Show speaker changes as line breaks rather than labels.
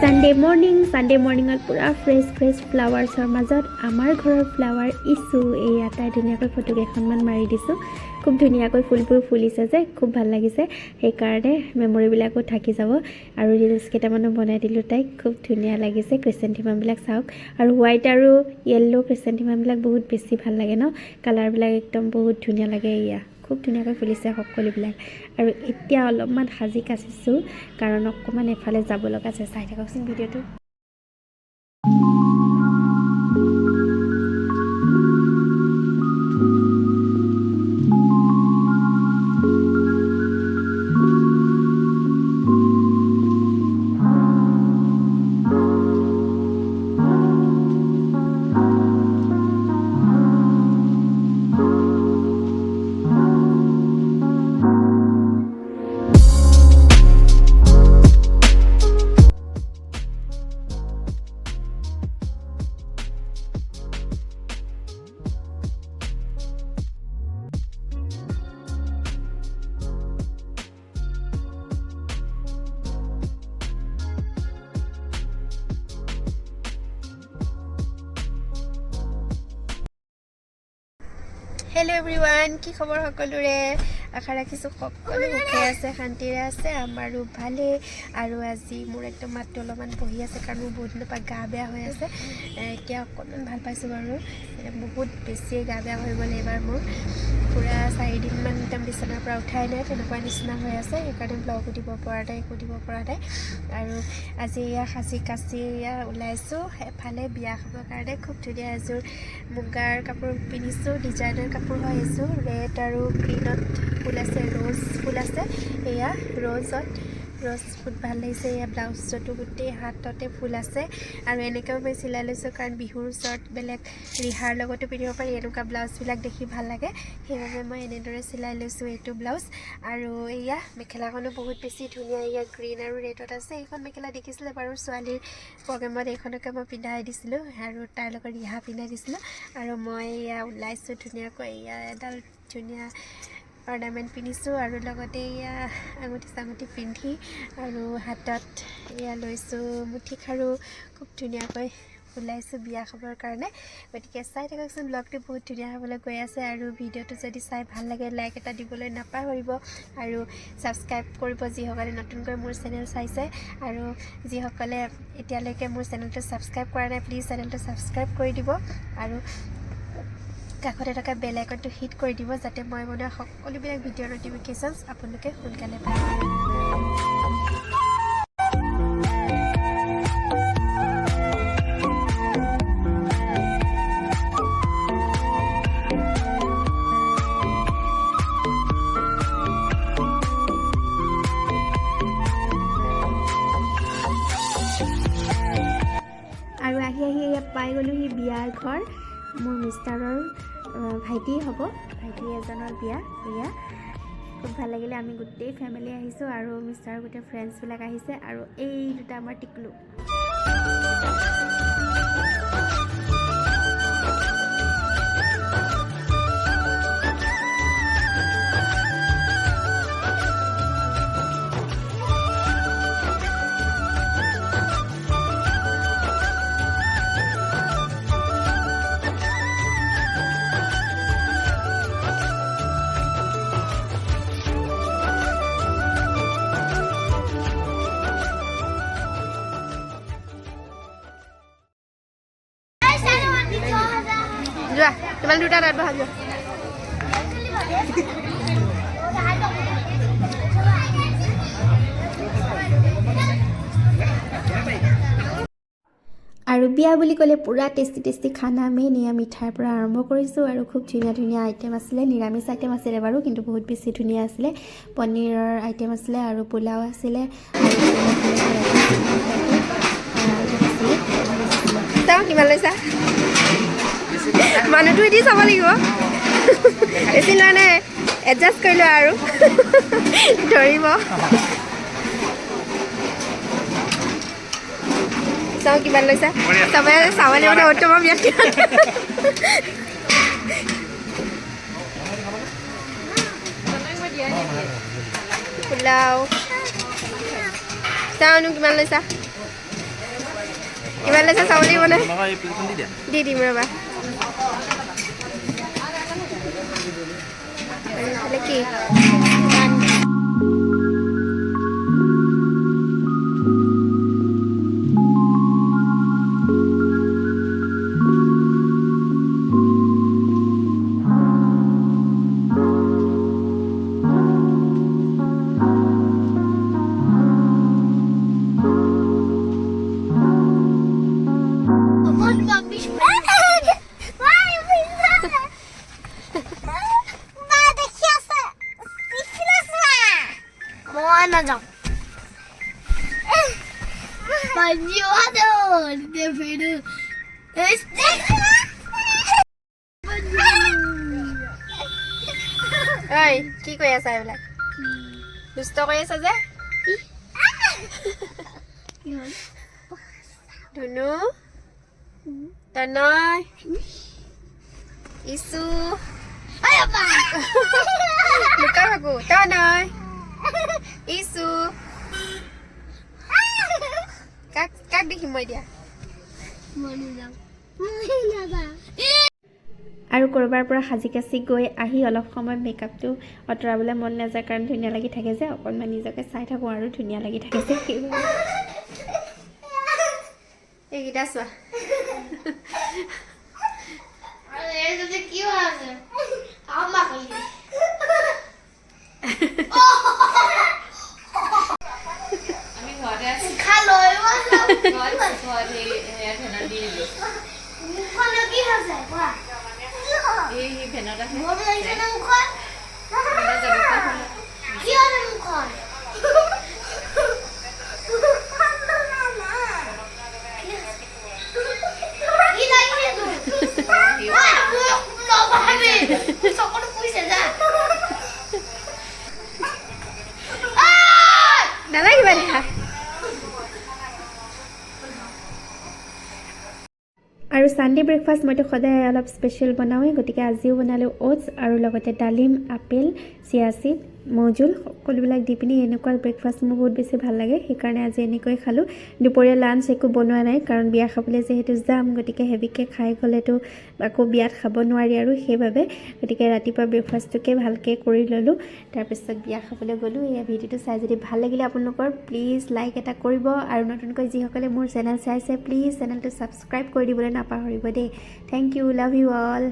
Sunday morning পুৰা fresh ফ্লাৱাৰ্ছৰ মাজত আমাৰ ঘৰৰ ফ্লাৱাৰ ইছু এই আটাই ধুনীয়াকৈ ফটো কেইখনমান মাৰি দিছোঁ খুব ধুনীয়াকৈ ফুলবোৰ ফুলিছে যে খুব ভাল লাগিছে সেইকাৰণে মেমৰিবিলাকো থাকি যাব আৰু ৰিলছ কেইটামানো বনাই দিলোঁ তাইক খুব ধুনীয়া লাগিছে ক্ৰিচেণ্টিমামবিলাক চাওক আৰু হোৱাইট আৰু য়েল্লো ক্ৰিচেণ্টিমামবিলাক বহুত বেছি ভাল লাগে ন কালাৰবিলাক একদম বহুত ধুনীয়া লাগে এয়া খুব ধুনীয়াকৈ ফুলিছে সকলোবিলাক আৰু এতিয়া অলপমান সাজি কাচিছোঁ কাৰণ অকণমান এফালে যাব লগা আছে চাই থাককচোন ভিডিঅ'টো Hello everyone, কি খবৰ সকলোৰে আশা ৰাখিছোঁ সকলো সুখে আছে শান্তিৰে আছে আমাৰো ভালে আৰু আজি মোৰ একদম মাতটো অলপমান বহি আছে কাৰণ মোৰ বহুত দিনৰ পৰা গা বেয়া হৈ আছে এতিয়া অকণমান ভাল পাইছোঁ বাৰু বহুত বেছি গা বেয়া হৈ গ'ল এবাৰ মোৰ পুৰা 4 দিনমান একদম বিচনাৰ পৰা উঠাই নাই তেনেকুৱা নিচিনা হৈ আছে সেইকাৰণে ব্লগো দিব পৰা নাই একো দিব পৰা নাই আৰু আজি এয়া সাজি কাচি এয়া ওলাইছোঁ এফালে বিয়া খাবৰ কাৰণে খুব ধুনীয়া এযোৰ মুগাৰ কাপোৰ পিন্ধিছোঁ ডিজাইনাৰ কাপোৰ হয় এযোৰ ৰেড আৰু গ্ৰীণত ফুল আছে ৰ'জ ফুল আছে এয়া ৰ'জ ফুল ভাল লাগিছে এয়া ব্লাউজটো গোটেই হাততে ফুল আছে আৰু এনেকৈও মই চিলাই লৈছোঁ কাৰণ বিহুৰ ওচৰত বেলেগ ৰিহাৰ লগতো পিন্ধিব পাৰি এনেকুৱা ব্লাউজবিলাক দেখি ভাল লাগে সেইবাবে মই এনেদৰে চিলাই লৈছোঁ এইটো ব্লাউজ আৰু এয়া মেখেলাখনো বহুত বেছি ধুনীয়া এয়া গ্ৰীণ আৰু ৰেডত আছে এইখন মেখেলা দেখিছিলে বাৰু ছোৱালীৰ প্ৰগ্ৰেমত এইখনকে মই পিন্ধাই দিছিলোঁ আৰু তাৰ লগত ৰিহা পিন্ধাই দিছিলোঁ আৰু মই এয়া ওলাইছোঁ ধুনীয়াকৈ এয়া এডাল ধুনীয়া অৰ্ণামেণ্ট পিন্ধিছোঁ আৰু লগতে এয়া আঙুঠি পিন্ধি আৰু হাতত এয়া লৈছোঁ মুঠি খাৰু খুব ধুনীয়াকৈ ওলাইছোঁ বিয়া খাবৰ কাৰণে গতিকে চাই থাককচোন ব্লগটো বহুত ধুনীয়া হ'বলৈ গৈ আছে আৰু ভিডিঅ'টো যদি চাই ভাল লাগে লাইক এটা দিবলৈ নাপাহৰিব আৰু ছাবস্ক্ৰাইব কৰিব যিসকলে নতুনকৈ মোৰ চেনেল চাইছে আৰু যিসকলে এতিয়ালৈকে মোৰ চেনেলটো ছাবস্ক্ৰাইব কৰা নাই প্লিজ চেনেলটো ছাবস্ক্ৰাইব কৰি দিব আৰু কাষতে থকা বেল আইকনটো হিট কৰি দিব যাতে মই বনোৱা সকলোবিলাক ভিডিঅ'ৰ নটিফিকেশ্যনছ আপোনালোকে সোনকালে পায় আৰু আহি ইয়াত পাই গ'লোহি বিয়াৰ ঘৰ মোৰ মিষ্টাৰৰ ভাইটি হ'ব ভাইটি এজনৰ বিয়া এয়া খুব ভাল লাগিলে আমি গোটেই ফেমিলি আহিছোঁ আৰু মিষ্টাৰৰ গোটেই ফ্ৰেণ্ডছবিলাক আহিছে আৰু এই দুটা আমাৰ টিকলু যোৱা তোমাল দুটা তাত বহা যোৱা আৰু বিয়া বুলি ক'লে পুৰা টেষ্টি খানা মেইন এয়া মিঠাইৰ পৰা আৰম্ভ কৰিছোঁ আৰু খুব ধুনীয়া আইটেম আছিলে নিৰামিষ আইটেম আছিলে বাৰু কিন্তু বহুত বেছি ধুনীয়া আছিলে পনীৰৰ আইটেম আছিলে আৰু পোলাও আছিলে আৰু কিমান লৈছা মানুহটো এটি চাব লাগিব বেছি লোৱা নাই এডজাষ্ট কৰি লোৱা আৰু ধৰিব চাওঁ কিমান লৈছা চবে চাব লাগিব উত্তম ব্যক্তি পোলাও চাওনো কিমান লৈছা ইমানলৈ চাব লাগিব নে
তোমাক এই প্লেটখন দি দিয়া
দি দিম ৰ'বা এইফালে কি
Najaw. Panjuador de Peru.
ঐ কি কৈ আছা এইবিলাক দুষ্ট কৰি আছা যে ধুনু তনয় ইছু লুকা ভাগো তনয় ইছু কাক কাক দেখিম মই দিয়া আৰু কৰবাৰ পৰা সাজি কাচি গৈ আহি অলপ সময় মেকআপটো অতৰাবলৈ মন নাযায় কাৰণ ধুনীয়া লাগি থাকে যে অকণমান নিজকে চাই থাকোঁ আৰু ধুনীয়া লাগি থাকে যে এইকেইটা চোৱা নালাগিবা দেখা আৰু সানডে ব্ৰেকফাষ্ট মইতো সদায় অলপ স্পেচিয়েল বনাওঁৱেই গতিকে আজিও বনালোঁ ওটছ আৰু লগতে ডালিম আপেল চিয়া চিড মৌজোল সকলোবিলাক দি পিনি এনেকুৱা ব্ৰেকফাষ্ট মোৰ বহুত বেছি ভাল লাগে সেইকাৰণে আজি এনেকৈ খালোঁ দুপৰীয়া লাঞ্চ একো বনোৱা নাই কাৰণ বিয়া খাবলৈ যিহেতু যাম গতিকে হেভিকৈ খাই গ'লেতো আকৌ বিয়াত খাব নোৱাৰি আৰু সেইবাবে গতিকে ৰাতিপুৱা ব্ৰেকফাষ্টটোকে ভালকৈ কৰি ল'লোঁ তাৰপিছত বিয়া খাবলৈ গ'লোঁ এই ভিডিঅ'টো চাই যদি ভাল লাগিলে আপোনালোকৰ প্লিজ লাইক এটা কৰিব আৰু নতুনকৈ যিসকলে মোৰ চেনেল চাইছে প্লিজ চেনেলটো ছাবস্ক্ৰাইব কৰি দিবলৈ নাপাহৰিব দেই thank you love you all